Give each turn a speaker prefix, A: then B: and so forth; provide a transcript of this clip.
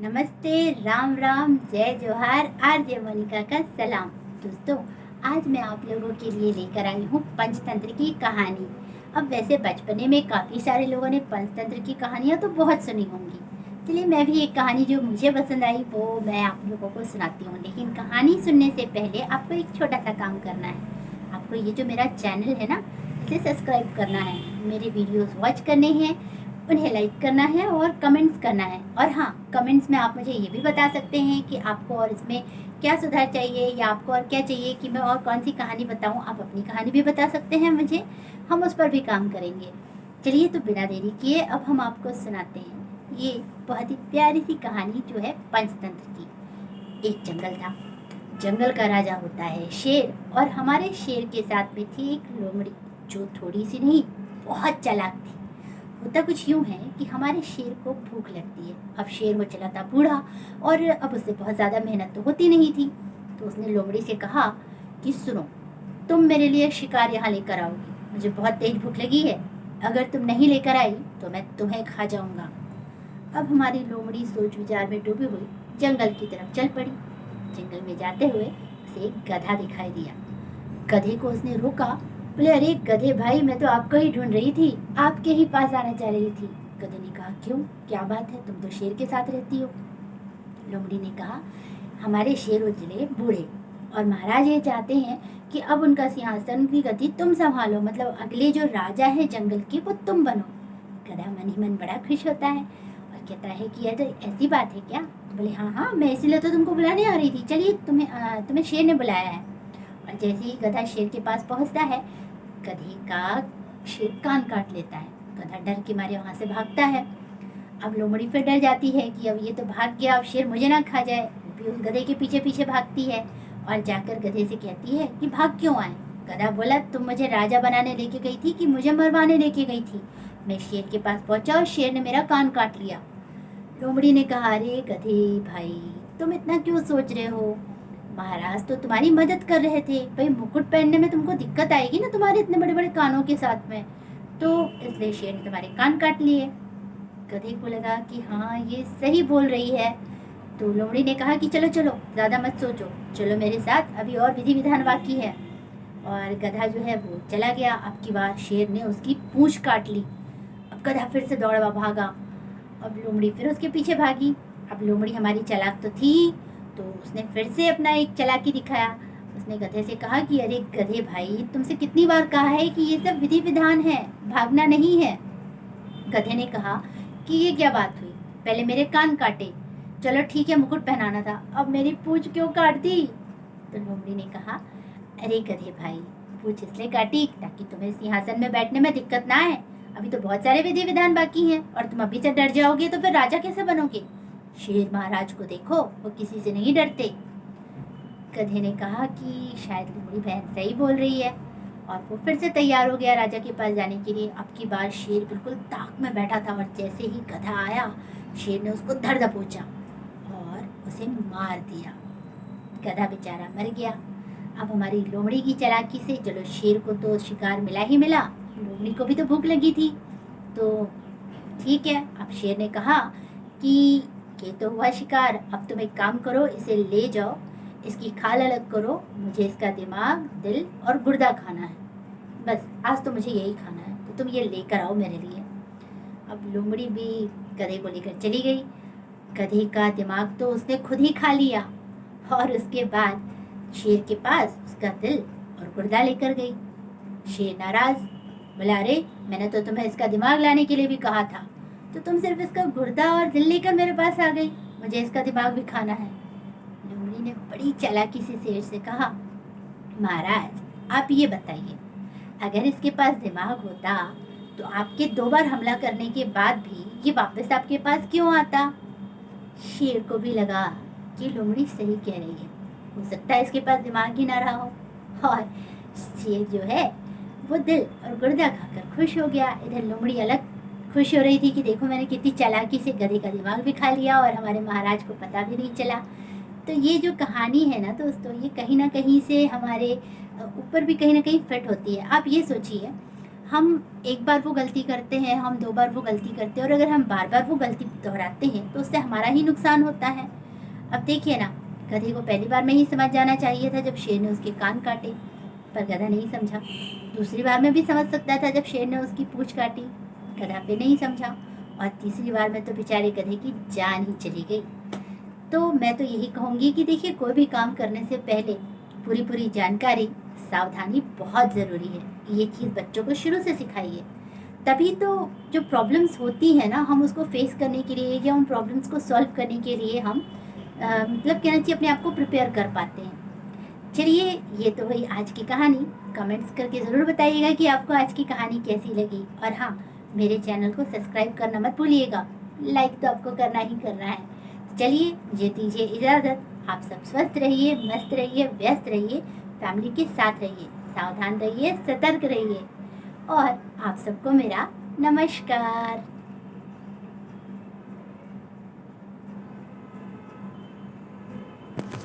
A: नमस्ते, राम राम, जय जोहार, आरजे मोनिका का सलाम। दोस्तों, आज मैं आप लोगों के लिए लेकर आई हूँ पंचतंत्र की कहानी। अब वैसे बचपने में काफ़ी सारे लोगों ने पंचतंत्र की कहानियाँ तो बहुत सुनी होंगी। चलिए मैं भी एक कहानी जो मुझे पसंद आई वो मैं आप लोगों को सुनाती हूँ। लेकिन कहानी सुनने से पहले आपको एक छोटा सा काम करना है। आपको ये जो मेरा चैनल है ना, इसे सब्सक्राइब करना है, मेरे वीडियोज़ वॉच करने हैं, उन्हें लाइक करना है और कमेंट्स करना है। और हाँ, कमेंट्स में आप मुझे ये भी बता सकते हैं कि आपको और इसमें क्या सुधार चाहिए या आपको और क्या चाहिए कि मैं और कौन सी कहानी बताऊं। आप अपनी कहानी भी बता सकते हैं मुझे, हम उस पर भी काम करेंगे। चलिए तो बिना देरी किए अब हम आपको सुनाते हैं ये बहुत ही प्यारी सी कहानी जो है पंचतंत्र की। एक जंगल था। जंगल का राजा होता है शेर, और हमारे शेर के साथ में थी एक लोमड़ी जो थोड़ी सी नहीं बहुत चालाक थी। होता कुछ यूँ है कि हमारे शेर को भूख लगती है। अब शेर हो चला था बूढ़ा और अब उससे बहुत ज़्यादा मेहनत तो होती नहीं थी। तो उसने लोमड़ी से कहा कि सुनो, तुम मेरे लिए शिकार यहाँ लेकर आओगी, मुझे बहुत तेज भूख लगी है। अगर तुम नहीं लेकर आई तो मैं तुम्हें खा जाऊंगा। अब हमारी लोमड़ी सोच विचार में डूबी हुई जंगल की तरफ चल पड़ी। जंगल में जाते हुए उसे एक गधा दिखाई दिया। गधे को उसने रोका। बोले, अरे गधे भाई, मैं तो आपको ही ढूंढ रही थी, आपके ही पास आना चाह रही थी। गधे ने कहा, क्यों, क्या बात है, तुम तो शेर के साथ रहती हो। लोमड़ी ने कहा, हमारे शेर उजले बूढ़े और महाराज ये चाहते हैं कि अब उनका सिंहासन की गति तुम संभालो, मतलब अगले जो राजा है जंगल के वो तुम बनो। गधा मन ही मन बड़ा खुश होता है और कहता है कि यह तो ऐसी बात है क्या। बोले, हाँ हाँ, मैं इसीलिए तो तुमको बुलाने आ रही थी, चलिए तुम्हें शेर ने बुलाया है। और जैसे ही गधा शेर के पास पहुंचता है, गधे का शेर कान काट लेता है। गधा डर के मारे वहां से भागता है। अब लोमड़ी फिर डर जाती है कि अब ये तो भाग गया, अब शेर मुझे ना खा जाए। वो भी उस गधे के पीछे पीछे भागती है और जाकर गधे से कहती है कि भाग क्यों आए। गधा बोला, तुम मुझे राजा बनाने लेके गई थी कि मुझे मरवाने लेके गई थी। मैं शेर के पास पहुंचा और शेर ने मेरा कान काट लिया। लोमड़ी ने कहा, अरे गधे भाई, तुम इतना क्यों सोच रहे हो, महाराज तो तुम्हारी मदद कर रहे थे। भाई मुकुट पहनने में तुमको दिक्कत आएगी ना तुम्हारे इतने बड़े बड़े कानों के साथ में, तो इसलिए शेर ने तुम्हारे कान काट लिए। गधे को लगा कि हाँ ये सही बोल रही है। तो लोमड़ी ने कहा कि चलो चलो, ज़्यादा मत सोचो, चलो मेरे साथ, अभी और विधि विधान बाकी है। और गधा जो है वो चला गया। अब की बार शेर ने उसकी पूंछ काट ली। अब गधा फिर से दौड़ा भागा। अब लोमड़ी फिर उसके पीछे भागी। अब लोमड़ी हमारी चालाक तो थी, तो उसने फिर से अपना एक चालाकी दिखाया। उसने गधे से कहा कि अरे गधे भाई, तुमसे कितनी बार कहा है कि ये सब विधि विधान है, भागना नहीं है। गधे ने कहा कि ये क्या बात हुई, पहले मेरे कान काटे, चलो ठीक है मुकुट पहनाना था, अब मेरी पूंछ क्यों काट दी। तो लोमड़ी ने कहा, अरे गधे भाई, पूंछ इसलिए काटी ताकि तुम्हें सिंहासन में बैठने में दिक्कत ना आए। अभी तो बहुत सारे विधि विधान बाकी हैं और तुम अभी से डर जाओगे तो फिर राजा कैसे बनोगे। शेर महाराज को देखो, वो किसी से नहीं डरते। गधे ने कहा कि शायद लोमड़ी बहन सही बोल रही है, और वो फिर से तैयार हो गया राजा के पास जाने के लिए। अब की बार शेर बिल्कुल ताक में बैठा था और जैसे ही गधा आया, शेर ने उसको धर दबोचा और उसे मार दिया। गधा बेचारा मर गया। अब हमारी लोमड़ी की चालाकी से, चलो शेर को तो शिकार मिला ही मिला, लोमड़ी को भी तो भूख लगी थी, तो ठीक है। अब शेर ने कहा कि ये तो हुआ शिकार, अब तुम एक काम करो, इसे ले जाओ, इसकी खाल अलग करो, मुझे इसका दिमाग, दिल और गुर्दा खाना है, बस आज तो मुझे यही खाना है, तो तुम ये लेकर आओ मेरे लिए। अब लोमड़ी भी गधे को लेकर चली गई। गधे का दिमाग तो उसने खुद ही खा लिया और उसके बाद शेर के पास उसका दिल और गुर्दा लेकर गई। शेर नाराज, बोला, अरे मैंने तो तुम्हें इसका दिमाग लाने के लिए भी कहा था, तो तुम सिर्फ इसका गुर्दा और दिल लेकर मेरे पास आ गई, मुझे इसका दिमाग भी खाना है। लोमड़ी ने बड़ी चालाकी से शेर से कहा, महाराज आप ये बताइए, अगर इसके पास दिमाग होता तो आपके 2 बार हमला करने के बाद भी ये वापस आपके पास क्यों आता। शेर को भी लगा कि लोमड़ी सही कह रही है, हो सकता है इसके पास दिमाग ही ना रहा हो। और शेर जो है वो दिल और गुर्दा खाकर खुश हो गया। इधर लोमड़ी अलग खुश हो रही थी कि देखो मैंने कितनी चालाकी से गधे का दिमाग भी खा लिया और हमारे महाराज को पता भी नहीं चला। तो ये जो कहानी है ना दोस्तों, ये कहीं ना कहीं से हमारे ऊपर भी कहीं ना कहीं फिट होती है। आप ये सोचिए, हम एक बार वो गलती करते हैं, हम 2 बार वो गलती करते हैं और अगर हम बार-बार वो गलती दोहराते हैं तो उससे हमारा ही नुकसान होता है। अब देखिए ना, गधे को पहली बार में ही समझ जाना चाहिए था जब शेर ने उसके कान काटे, पर गधा नहीं समझा। दूसरी बार में भी समझ सकता था जब शेर ने उसकी पूँछ काटी, गधा फिर नहीं समझा और तीसरी बार में तो बेचारे गधे की जान ही चली गई। तो मैं तो यही कहूँगी कि देखिए, कोई भी काम करने से पहले पूरी जानकारी, सावधानी बहुत ज़रूरी है। ये चीज़ बच्चों को शुरू से सिखाइए, तभी तो जो प्रॉब्लम्स होती हैं ना, हम उसको फेस करने के लिए या उन प्रॉब्लम्स को सॉल्व करने के लिए हम मतलब कहना चाहिए अपने आप को प्रिपेयर कर पाते हैं। चलिए, ये तो हुई आज की कहानी। कमेंट्स करके ज़रूर बताइएगा कि आपको आज की कहानी कैसी लगी और हाँ, मेरे चैनल को सब्सक्राइब करना मत भूलिएगा। लाइक तो आपको करना ही करना है। चलिए, मुझे दीजिए इजाज़त। आप सब स्वस्थ रहिए, मस्त रहिए, व्यस्त रहिए, फैमिली के साथ रहिए, सावधान रहिए, सतर्क रहिए और आप सबको मेरा नमस्कार।